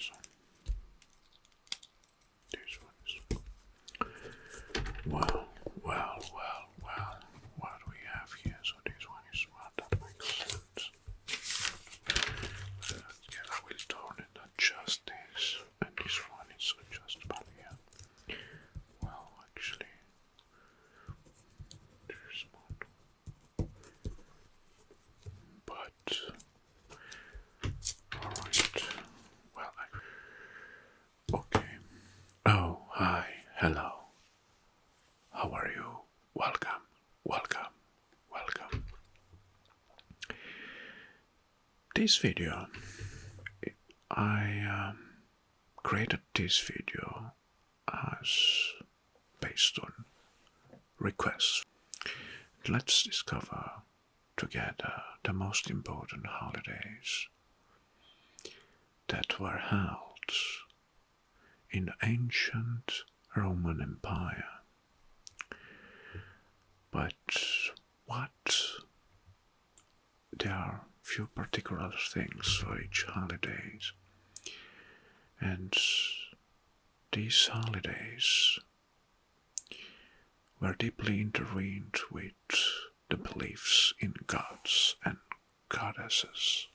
So this one is well. What do we have here? So this one is what that makes sense. Yeah, I will turn it adjust this, and this one is adjustable here. Well, actually, there's one, but all right. Well, okay. Oh, hi, hello. How are you? Welcome, welcome, welcome. This video, I created this video as based on requests. Let's discover together the most important holidays that were held in the ancient Roman Empire. But there are few particular things for each holidays, and these holidays were deeply intertwined with the beliefs in gods and goddesses,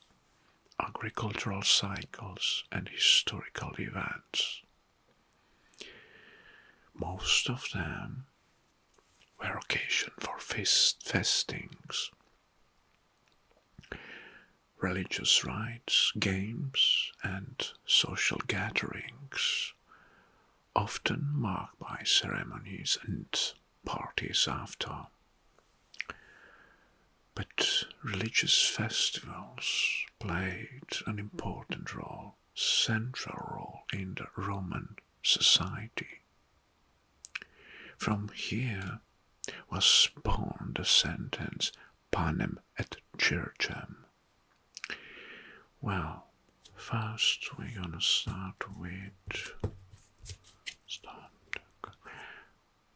agricultural cycles, and historical events. Most of them were occasion for festings, religious rites, games, and social gatherings, often marked by ceremonies and parties after. But religious festivals played an important role, central role in the Roman society. From here was born the sentence panem et circem. Well, first we're gonna start with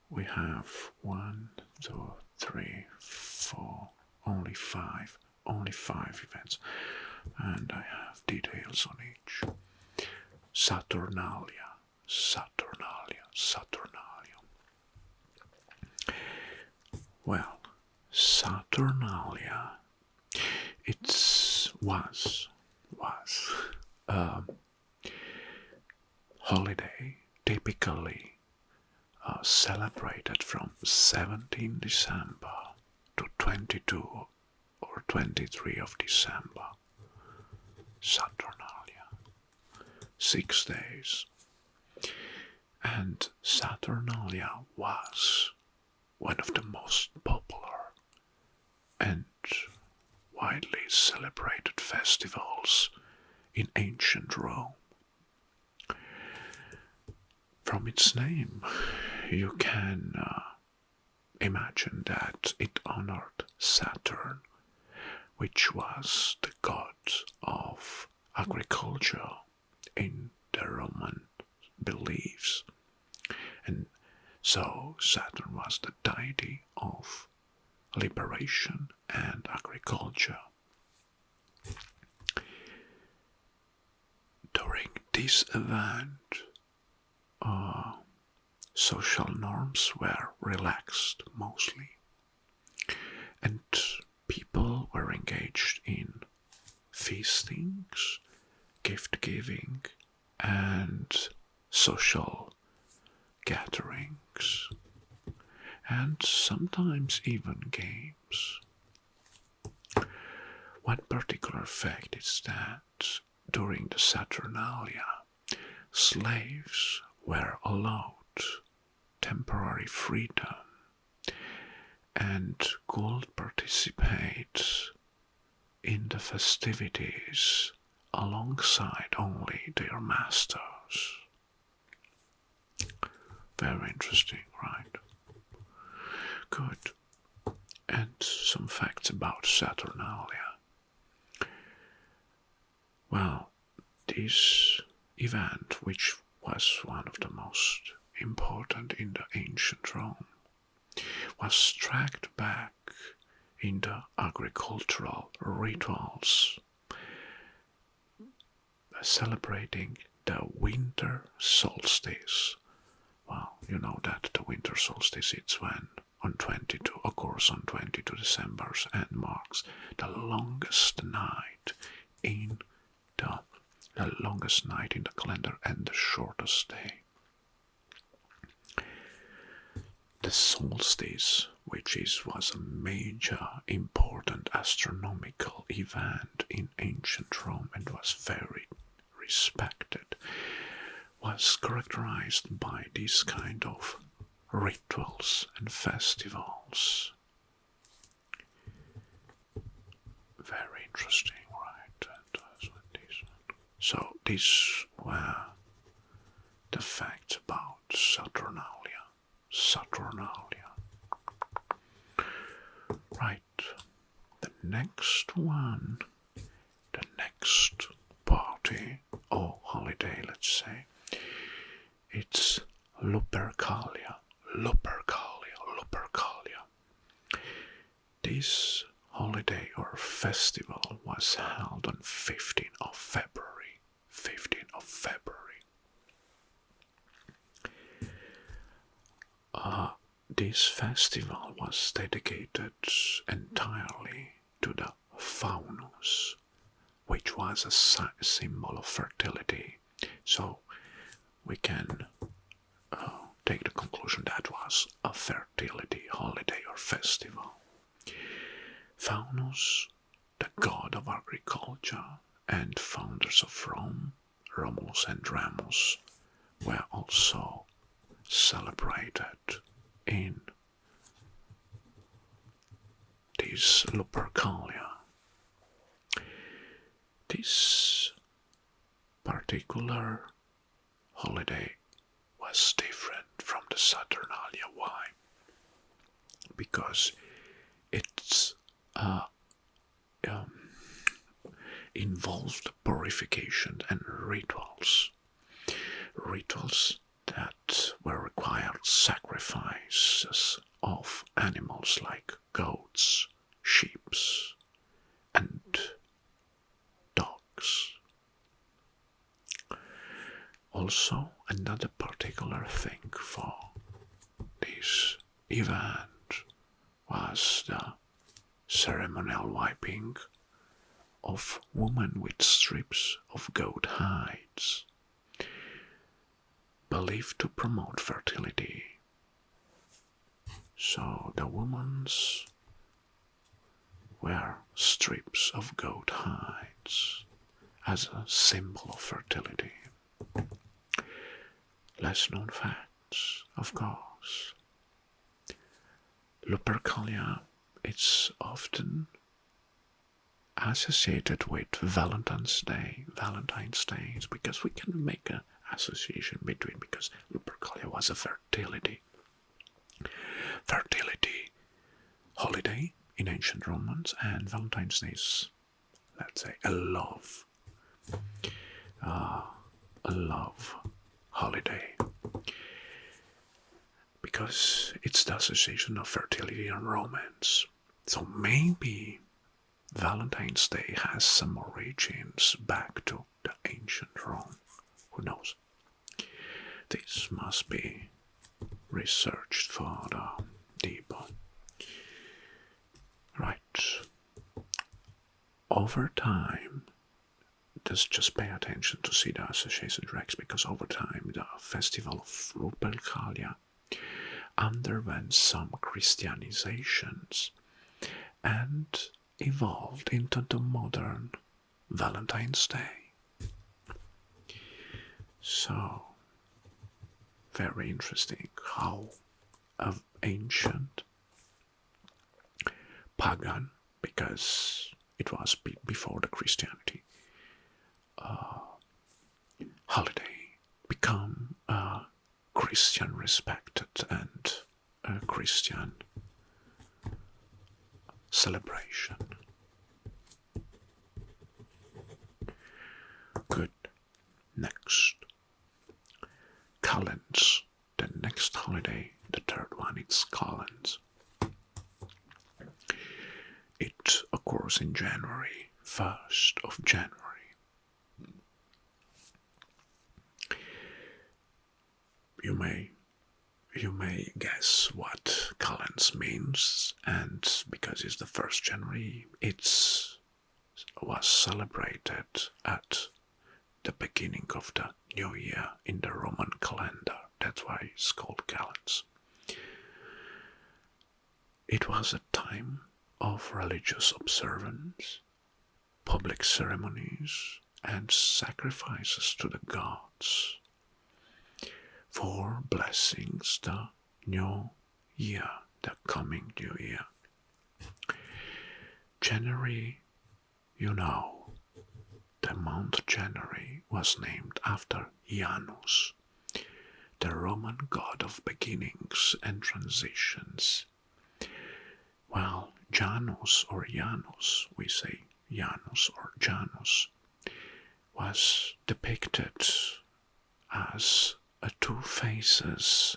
we have 1, 2, 3, 4, only five events, and I have details on each. Saturnalia. Well, Saturnalia, it was a holiday typically celebrated from 17 December to 22 or 23 of December. Saturnalia, 6 days. And Saturnalia was one of the most popular and widely celebrated festivals in ancient Rome. From its name, you can imagine that it honored Saturn, which was the god of agriculture in the Roman beliefs. And so Saturn was the deity of liberation and agriculture. During this event, social norms were relaxed mostly, and people were engaged in feastings, gift giving, and social gatherings, and sometimes even games. One particular fact is that during the Saturnalia, slaves were allowed temporary freedom and could participate in the festivities alongside only their masters. Very interesting, right? Good. And some facts about Saturnalia. Well, this event, which was one of the most important in the ancient Rome, was tracked back in the agricultural rituals, celebrating the winter solstice. Well, you know that the winter solstice is when on 22 occurs on 22 December and marks the longest night in the longest night in the calendar and the shortest day. The solstice, was a major important astronomical event in ancient Rome and was very respected, was characterized by this kind of rituals and festivals. Very interesting, right? So these were the facts about Saturnalia. Right. The next one, the next party or holiday, let's say, it's Luper Calia. This holiday or festival was held on 15th of February. This festival was dedicated entirely to the Faunus, which was a symbol of fertility. So we can take the conclusion that was a fertility holiday or festival. Faunus, the god of agriculture and founders of Rome, Romulus and Remus, were also celebrated in this Luper Calia. This particular holiday was different from the Saturnalia. Why? Because it's involved purification and rituals that were required sacrifices of animals like goats, sheep, and dogs. Also, another particular thing for this event was the ceremonial wiping of women with strips of goat hides, believed to promote fertility. So the women's wear strips of goat hides as a symbol of fertility. Less known facts, of course. Luper Calia is often associated with Valentine's Day, because we can make an association between, because Luper Calia was a fertility holiday in ancient Romans, and Valentine's Day is, let's say, a love holiday, because it's the association of fertility and romance. So maybe Valentine's Day has some origins back to the ancient Rome. Who knows? This must be researched further deeper. Right. Over time, just pay attention to see the association tracks, because over time the festival of Luper Calia underwent some Christianizations and evolved into the modern Valentine's Day. So, very interesting how an ancient pagan, because it was before the Christianity, holiday become a Christian respected and a Christian celebration. Good. Next. Calends. The next holiday, the third one, it's Calends. It occurs in January, 1st of January. you may guess what calends means, and because it's the 1st January, it was celebrated at the beginning of the new year in the Roman calendar. That's why it's called calends. It was a time of religious observance, public ceremonies, and sacrifices to the gods for blessings the new year, the coming new year. January, the month January was named after Janus, the Roman god of beginnings and transitions. Well, Janus or Janus, we say Janus or Janus, was depicted as with two faces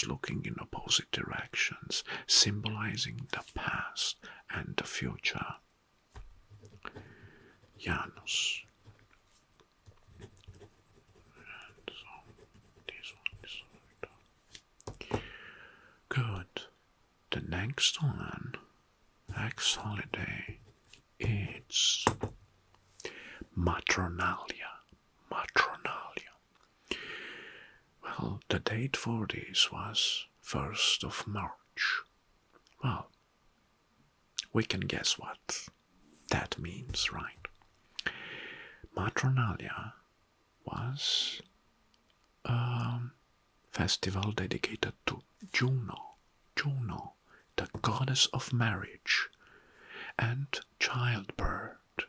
looking in opposite directions, symbolizing the past and the future. Janus. Good. The next holiday, it's Matronalia. Well, the date for this was 1st of March. Well, we can guess what that means, right? Matronalia was a festival dedicated to Juno, the goddess of marriage and childbirth,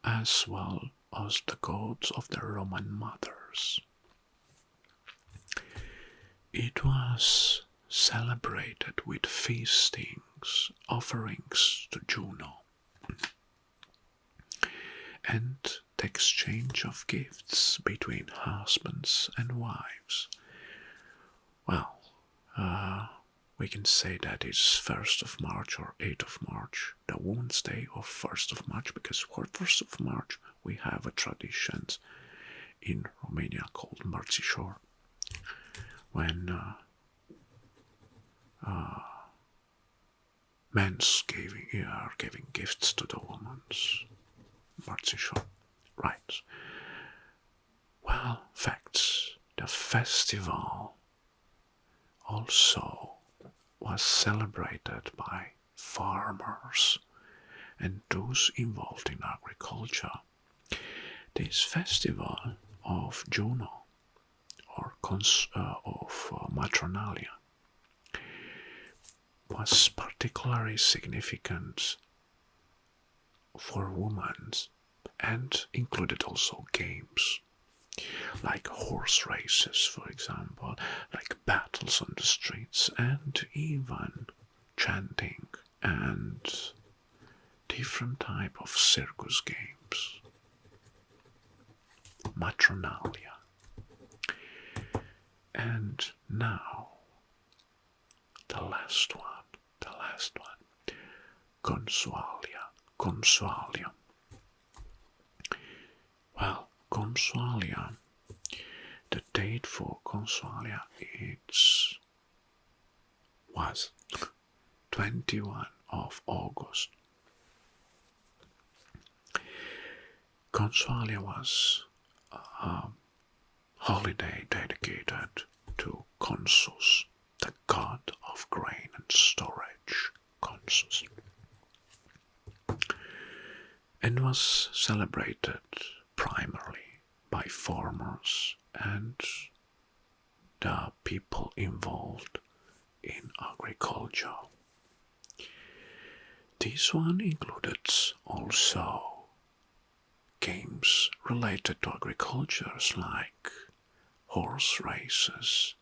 as well as the gods of the Roman mothers. It was celebrated with feastings, offerings to Juno, and the exchange of gifts between husbands and wives. Well, we can say that it's 1st of March or 8th of March, the Women's Day of 1st of March, because for 1st of March we have a tradition in Romania called Mărțișor, when men's are giving gifts to the women's. Mărțișor, right. Well, facts. The festival also was celebrated by farmers and those involved in agriculture. This festival of Juno or of Matronalia was particularly significant for women and included also games like horse races, for example, like battles on the streets, and even chanting and different type of circus games. Matronalia. And now the last one. Consualia. Well, Consualia, the date for Consualia was 21 of August. Consualia was a holiday dedicated to Consus, the god of grain and storage, Consus, and was celebrated primarily by farmers and the people involved in agriculture. This one included also games related to agriculture like horse races,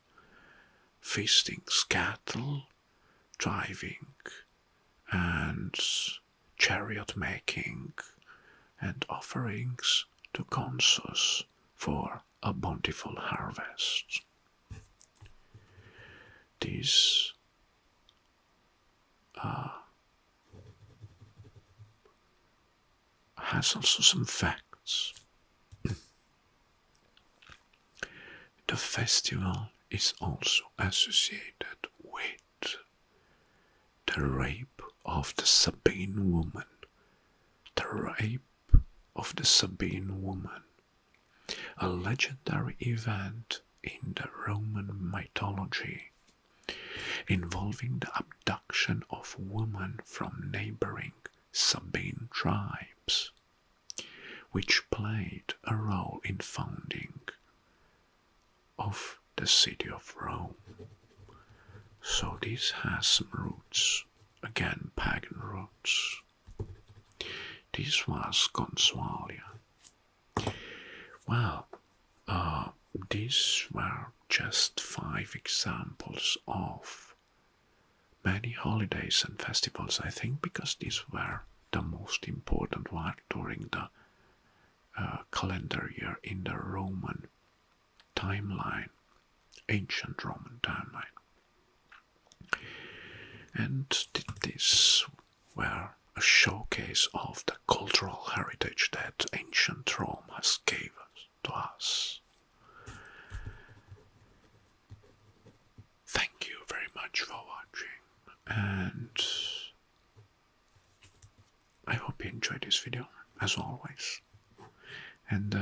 feasting cattle, driving, and chariot making, and offerings to Consus for a bountiful harvest. This has also some facts. The festival is also associated with the rape of the Sabine woman. The rape of the Sabine woman, a legendary event in the Roman mythology involving the abduction of women from neighboring Sabine tribes, which played a role in founding of the city of Rome. So this has some roots, again pagan roots. This was Consalia. Well, these were just 5 examples of many holidays and festivals, I think, because these were the most important one during the calendar year in the Roman timeline, ancient Roman timeline. And these were a showcase of the cultural heritage that ancient Rome has given to us. Thank you very much for watching, and I hope you enjoyed this video, as always. And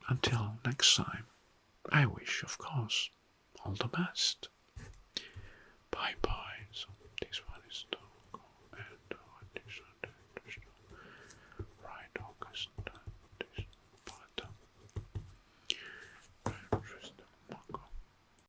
until next time, I wish, of course, all the best. Bye bye.